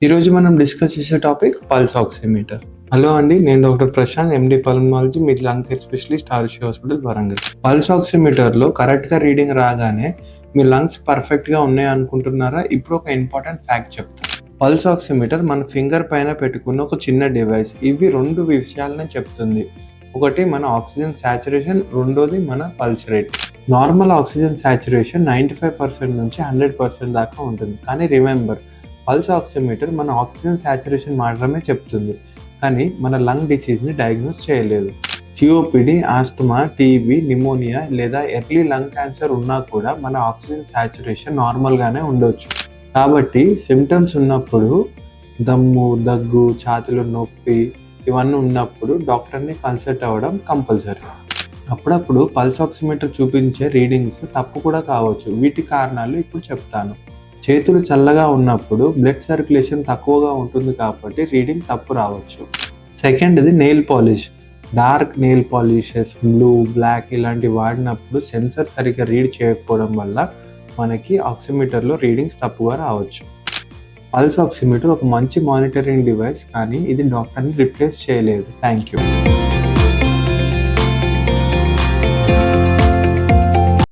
ఈరోజు మనం డిస్కస్ చేసే టాపిక్ పల్స్ ఆక్సిమీటర్. హలో అండి, నేను డాక్టర్ ప్రశాంత్, ఎండి పల్మనాలజీ, మీ lung care specialist, Arushi hospital, Warangal. Pulse ఆక్సిమీటర్లో కరెక్ట్గా రీడింగ్ రాగానే మీ లంగ్స్ పర్ఫెక్ట్గా ఉన్నాయి అనుకుంటున్నారా? ఇప్పుడు ఒక ఇంపార్టెంట్ ఫ్యాక్ట్ చెప్తాను. పల్స్ ఆక్సిమీటర్ మన ఫింగర్ పైన పెట్టుకున్న ఒక చిన్న డివైస్. ఇవి రెండు విషయాలనే చెప్తుంది. ఒకటి మన ఆక్సిజన్ సాచురేషన్, రెండోది మన pulse rate. Normal oxygen saturation 95% నుంచి 100% దాకా ఉంటుంది. కానీ రిమెంబర్, పల్స్ ఆక్సిమీటర్ మన ఆక్సిజన్ సాచురేషన్ మాత్రమే చెప్తుంది, కానీ మన లంగ్ డిసీజ్ని డయాగ్నోస్ చేయలేదు. సిఓపిడి, ఆస్తమా, టీబీ, నిమోనియా లేదా ఎర్లీ లంగ్ క్యాన్సర్ ఉన్నా కూడా మన ఆక్సిజన్ సాచురేషన్ నార్మల్గానే ఉండొచ్చు. కాబట్టి సిమ్టమ్స్ ఉన్నప్పుడు, దమ్ము, దగ్గు, ఛాతీలో నొప్పి ఇవన్నీ ఉన్నప్పుడు డాక్టర్ని కన్సల్ట్ అవ్వడం కంపల్సరీ. అప్పుడప్పుడు పల్స్ ఆక్సిమీటర్ చూపించే రీడింగ్స్ తప్పు కూడా కావచ్చు. వీటి కారణాలు ఇప్పుడు చెప్తాను. చేతులు చల్లగా ఉన్నప్పుడు బ్లడ్ సర్క్యులేషన్ తక్కువగా ఉంటుంది కాబట్టి రీడింగ్ తప్పు రావచ్చు. సెకండ్ది nail polish. Dark nail polishes, blue, black ఇలాంటివి వాడినప్పుడు సెన్సర్ సరిగ్గా రీడ్ చేయకపోవడం వల్ల మనకి ఆక్సిమీటర్లో రీడింగ్స్ తప్పుగా రావచ్చు. పల్స్ ఆక్సిమీటర్ ఒక మంచి మానిటరింగ్ డివైస్, కానీ ఇది డాక్టర్ని రిప్లేస్ చేయలేదు. Thank you.